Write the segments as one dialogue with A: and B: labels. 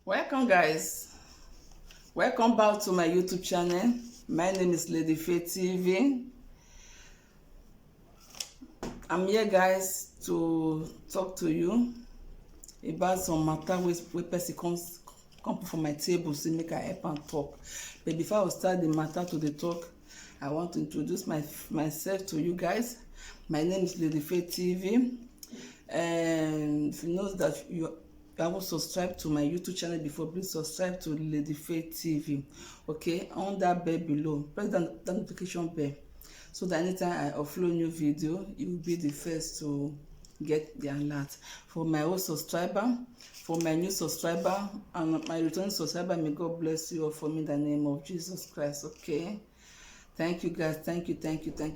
A: Welcome guys, welcome back to my YouTube channel. My name is Lady Faye TV. I'm here guys to talk to you about some matter wey person come for my table so make I help and talk. But before I start the matter to the talk, I want to introduce myself to you guys. My name is Lady Faye TV, and if you know that you haven't subscribed to my YouTube channel before, please subscribe to Lady Faye TV. Okay, on that bell below, press that notification bell so that anytime I upload new video, you will be the first to get the alert. For my old subscriber, for my new subscriber, and my returning subscriber, may God bless you all for me in the name of Jesus Christ. Okay, thank you guys, thank you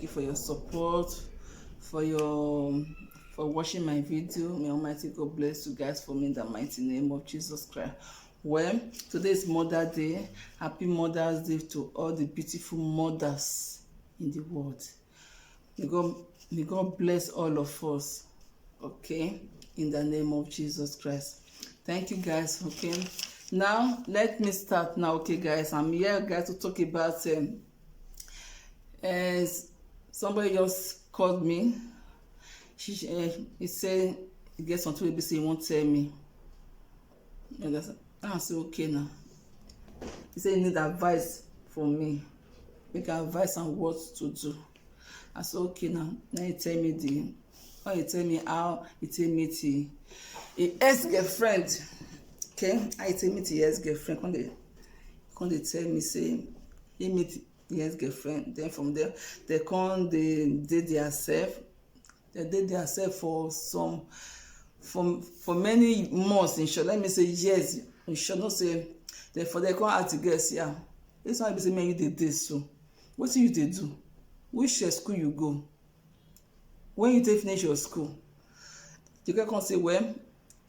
A: for your support, for watching my video. May Almighty God bless you guys for me in the mighty name of Jesus Christ. Well, today is Mother's Day. Happy Mother's Day to all the beautiful mothers in the world. May God bless all of us. Okay, in the name of Jesus Christ. Thank you guys. Okay, now let me start now. Okay guys, I'm here guys to talk about somebody just called me. He said he gets something he won't tell me. I said okay now. He said he need advice from me. Make advice on what to do. I said okay now. Now he tell me how he tell me the ex-girlfriend. Okay, I tell me the ex-girlfriend. When they tell me say he meet the ex-girlfriend. Then from there they date themselves. They date themselves for many months. In short, let me say yes. In short, not say therefore they come out together. Yeah, this one be say man you dey date so. What you dey do? Which school you go? When you take finish your school, you can come say well,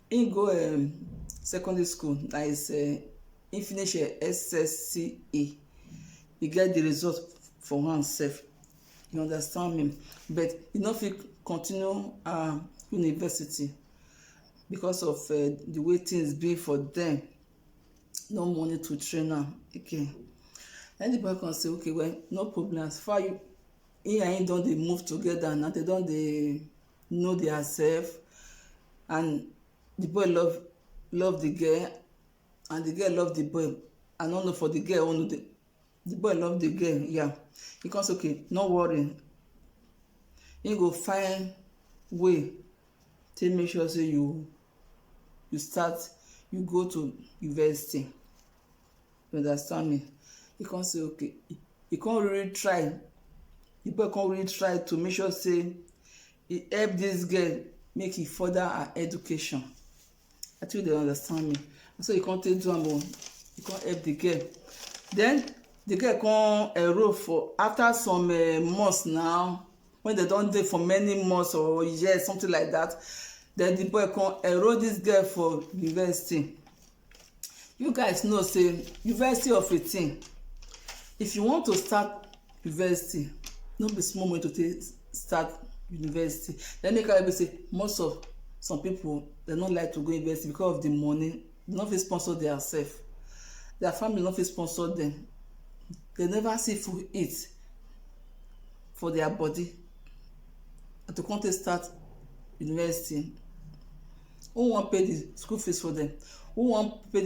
A: he go secondary school. That is he finish SSCE. He get the result for himself. You understand me? But you no fit continue university because of the way things be for them. No money to train am again. And the boy can say okay, well, no problem. As far he and him don dey move together now, they don dey know themselves, and the boy love the girl and the girl love the boy. I don't know for the girl own, the boy love the girl. Yeah, he can say okay, no worry, he go find way to make sure say you go to university. You understand me? He can say okay, he can't really try. The boy can't really try to make sure say he help this girl make he further her education. I think they understand me. So he can't take do am, he can't help the girl. Then the girl come enroll for after some months now, when they don dey for many months or years, something like that. Then the boy come enroll this girl for university. You guys know say university of 18, if you want to start university, no be small money to take start university. Let me carry say most of some people they don't like to go university because of the money. They no fit sponsor themselves. Their family no fit sponsor them. They never see food eat for their body. And to come to start university, who wan pay the school fees for them? Who wan pay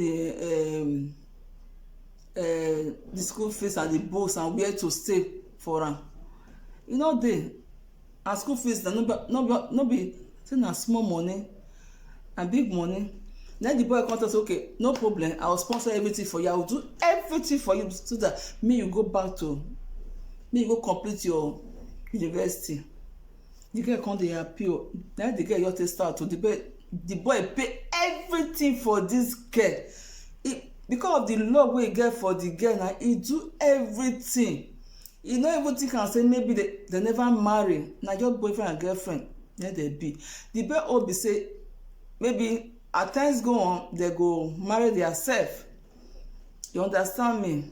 A: the school fees and the books and where to stay for am? You know dey, and school fees no be say na small money and big money. Then the boy come tell say okay, no problem, I will sponsor everything for you, I will do everything for you so that you go complete your university. The girl come dey happy. Then the girl just start to the boy pay everything for this girl. Because of the love wey he get for the girl, na he do everything. He no even think am say maybe they never marry, na just boyfriend and girlfriend then they be. The boy hope be say maybe as times go on, they go marry themselves. You understand me?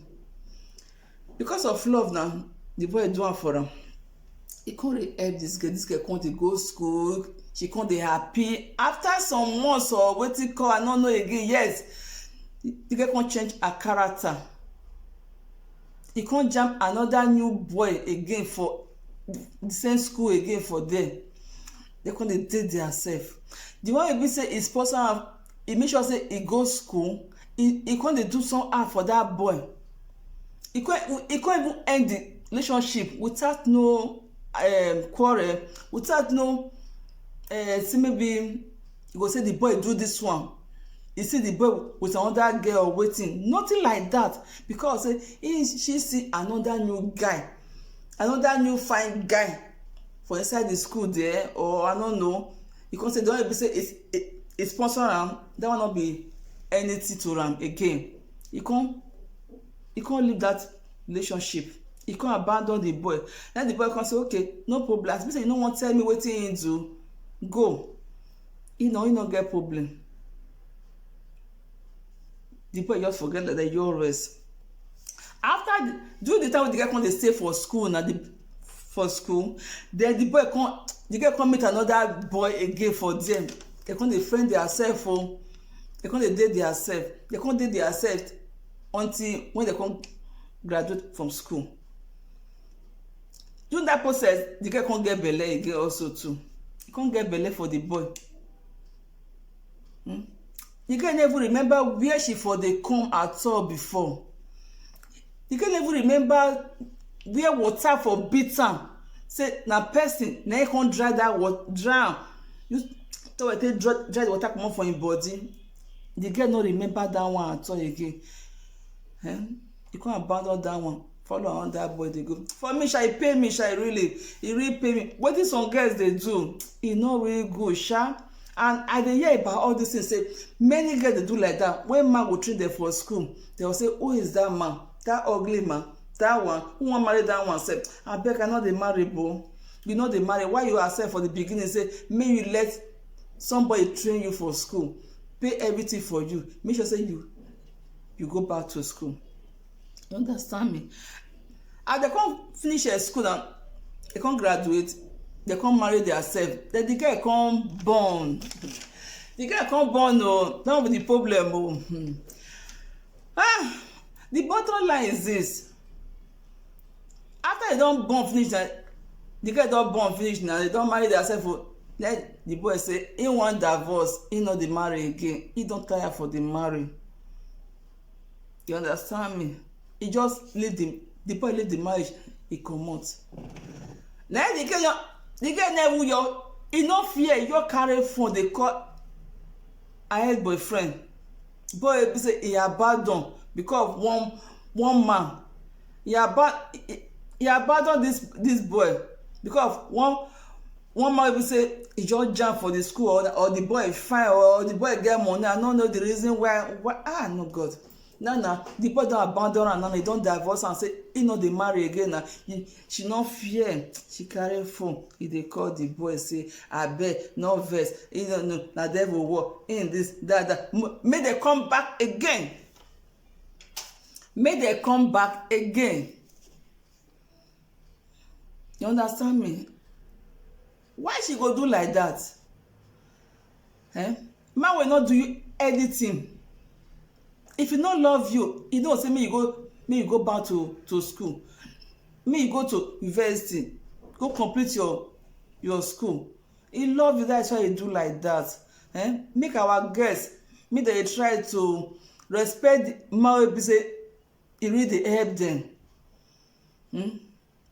A: Because of love now, the boy do am for am. He can't really help this girl come dey go school, she come dey happy. After some months or wetin call I no know again, yes, the girl come change her character. He come jam another new boy again for the same school again for there. They come dey date theirself. The one wey be say e sponsor am, e make sure say e go school, e come dey do somehow for that boy. He can't even end the relationship without no quarrel, without no say maybe you go say the boy do this one, you see the boy with another girl waiting, nothing like that, because she see another new guy, another new fine guy for inside the school there, or I don't know. You can say the one be say it's sponsor am, that will not be anything to am again. You can't leave that relationship. You can't abandon the boy. Then the boy can say, okay, no problem. As say you no wan tell me wetin him do, go. He no get problem. The boy just forget that you rest. After during the time when the girl come dey stay for school then the girl come meet another boy again for them. They come dey friend theirself o. They come dey date theirself. They come date theirself until when they come graduate from school. During that process, the girl come get belle again also too. He come get belle for the boy. The girl never remember where she for dey come at all before. The girl never remember where water for beat am. Say na person na him come dry that water, drown. Use towel take dry the water comot for him body. The girl no remember that one at all again. You come abandon that one, follow on that boy dey go. For me sha, e pay me sha, e really pay me. Wetin some girls dey do, e no really good sha. And I dey hear about all these things, say many girls dey do like that. When man go train them for school, they will say, who is that man, that ugly man, that one, who wan marry that one sef? Abeg, I no dey marry bo. You no dey marry. Why you accept for the beginning say make you let somebody train you for school, pay everything for you, make sure say you go back to school. You understand me? And they come finish school and they come graduate, they come marry themselves. Then the girl come born. The girl come born, oh, that will be the problem. Oh. The bottom line is this. After they don born finish, the girl don born finish now, they don marry themselves. Then the boy say he wan divorce, he no dey marry again. He don tire for the marry. You understand me? He just leave the boy leave the marriage, he comot. Now the girl never he no fear, you carry phone dey call her ex boyfriend. Boy be say he abandon because of one man. He abandon this boy because of one man be say he just jam for the school, or the boy fine, or the boy get money. I no know the reason why. No God. Now the boy don abandon her, now he don divorce and say he no dey marry again. Now she no fear, she carry phone, he dey call the boy say abeg no vex, he no know na devil work in this that. Make they come back again. Make they come back again. You understand me? Why she go do like that? Man will not do you anything. If he no love you, he don't say me you go back to school, me you go to university, go complete your school. He love you, that's why he do like that. Make our girls, make they try to respect the man wey be say he really dey help them.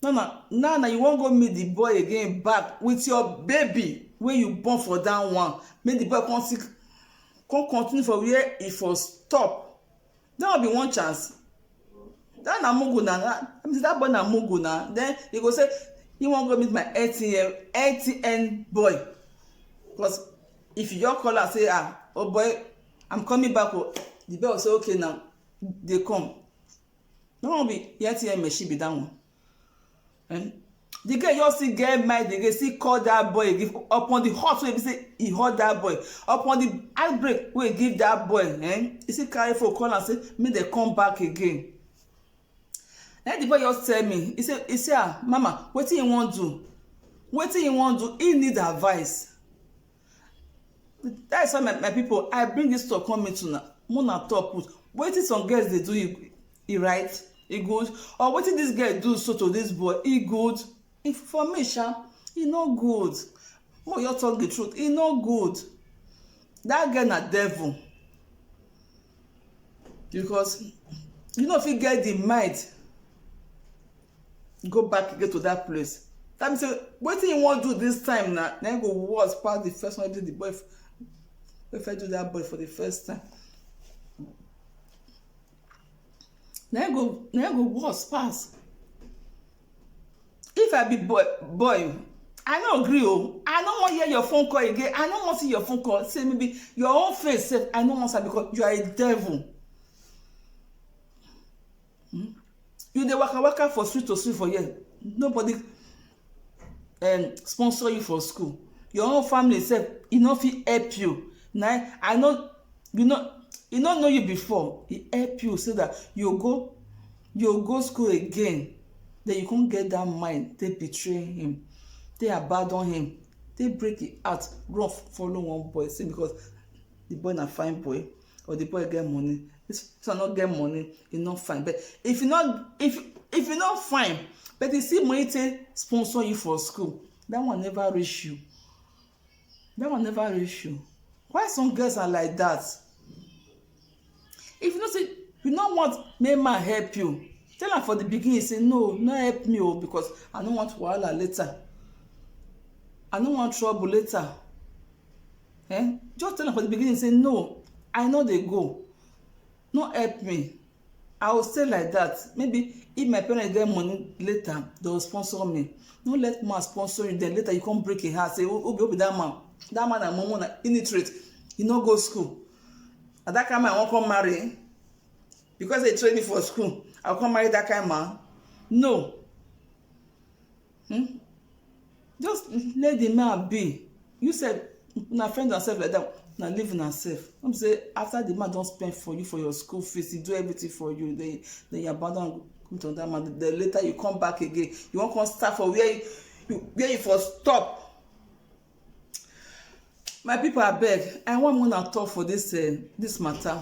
A: Now you wan go meet the boy again back with your baby wey you born for that one. Make the boy come continue for where he for stop. That will be one chance. That na mugu na. That boy na mugu na. Then he go say he wan go meet my ATN boy. Because if you just call and say oh boy, I'm coming back, the boy will say okay now, they come. No one be ATM machine be that one. The girl just still get mind, the girl still call that boy again upon the hot way, say he hurt that boy, upon the outbreak wey give that boy. He still carry for call and say make they come back again. Then the boy just tell me, he say mama, wetin you wan do? Wetin you wan do? He need advice. That is why my people, I bring this to come into una talk put wetin some girls dey do e right, e good, or wetin dis girl do so to dis boy e good. If for me sha, e no good. Make we just talk the truth, e no good. Dat girl na devil, because you no fit get the mind go back again to that place. That mean say wetin you wan do this time na im go worse pass the first one wey the boy wey first do that boy for the first time. Na im go worse pass. If I be boy, I no agree o. I no wan hear your phone call again. I no wan see your phone call. Say maybe your own face sef, I no wan see, because you are a devil. You dey waka waka for street to street for here, nobody sponsor you for school. Your own family sef e no fit help you. Na I know you no know you before, e help you so that you go school again. Then you come get that mind take betray him, take abandon him, take break him heart, run follow one boy say because the boy na fine boy or the boy get money. This one no get money, e no fine. But if you no fine, but you see money take sponsor you for school, that one never reach you. That one never reach you. Why some girls are like that? If you know say you no want make man help you, tell am for the beginning say no help me o, because I no want wahala later, I no want trouble later. Just tell am for the beginning say no, I no dey go, no help me, I will stay like that. Maybe if my parents get money later, they will sponsor me. No let man sponsor you, then later you come break your heart say who be that man na momo na illiterate, he no go school, and that kind man I wan come marry because they train me for school. I come marry that kind man? No. Just let the man be. You said una friend yourself like that, na live una sef. Don't say after the man don spend for you for your school fees, he do everything for you, then you abandon come to that man. Then later you come back again, you wan come start for where you for stop. My people, abeg, I wan una talk for this matter.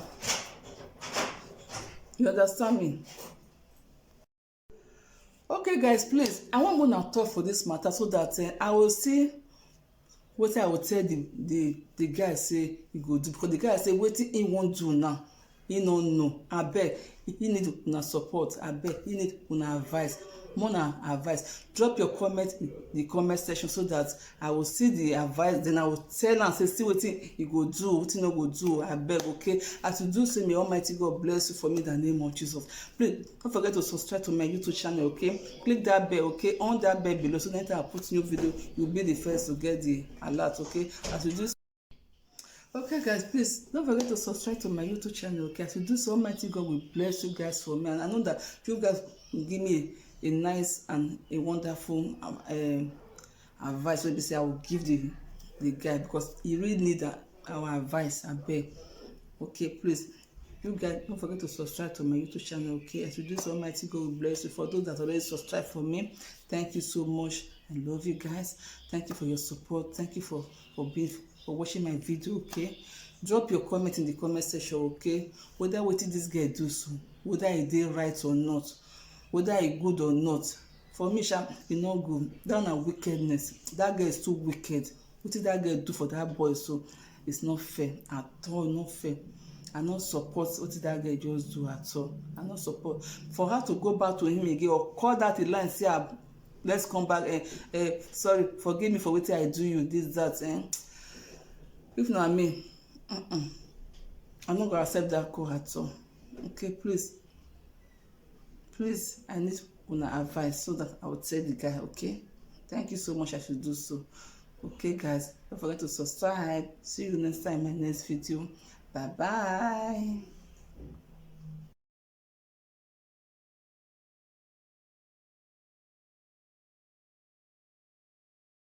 A: You understand me? Okay guys, please, I wan una talk for this matter so that I will see wetin I will tell the guy say he go do, because the guy say wetin he wan do now, he no know. Abeg, he need una support. Abeg, he need una advice. More advice. Drop your comment in the comment section so that I will see the advice. Then I will tell am say see wetin he go do, wetin no go do. Abeg, okay? As you do so, may Almighty God bless you for me in the name of Jesus. Please don't forget to subscribe to my YouTube channel, okay? Click that bell, okay? On that bell below, so anytime I put new video, you'll be the first to get the alert, okay? As you do so, okay guys, please don't forget to subscribe to my YouTube channel, okay? As you do so, Almighty God will bless you guys for me, and I know that you guys will give me a nice and a wonderful advice wey be say I will give the guy, because he really need our advice. Abeg, okay? Please, you guys don't forget to subscribe to my YouTube channel, okay? As you do so, Almighty God will bless you. For those that already subscribe for me, thank you so much. I love you guys. Thank you for your support. Thank you for watching my video, okay? Drop your comment in the comment section, okay? Whether wetin this guy do so, whether e dey right or not, whether e good or not. For me sha, e no good. That na wickedness. That girl is too wicked. Wetin that girl do for that boy so, it's not fair at all. Not fair. I no support wetin that girl just do at all. I no support. For her to go back to him again or call that a line, say let's come back, sorry, forgive me for wetin I do you, this that, if na me, I'm not gonna accept that call at all. Okay? Please, I need una advice so that I will tell the guy, okay? Thank you so much. I should do so. Okay guys, don't forget to subscribe. See you next time in my next video. Bye bye.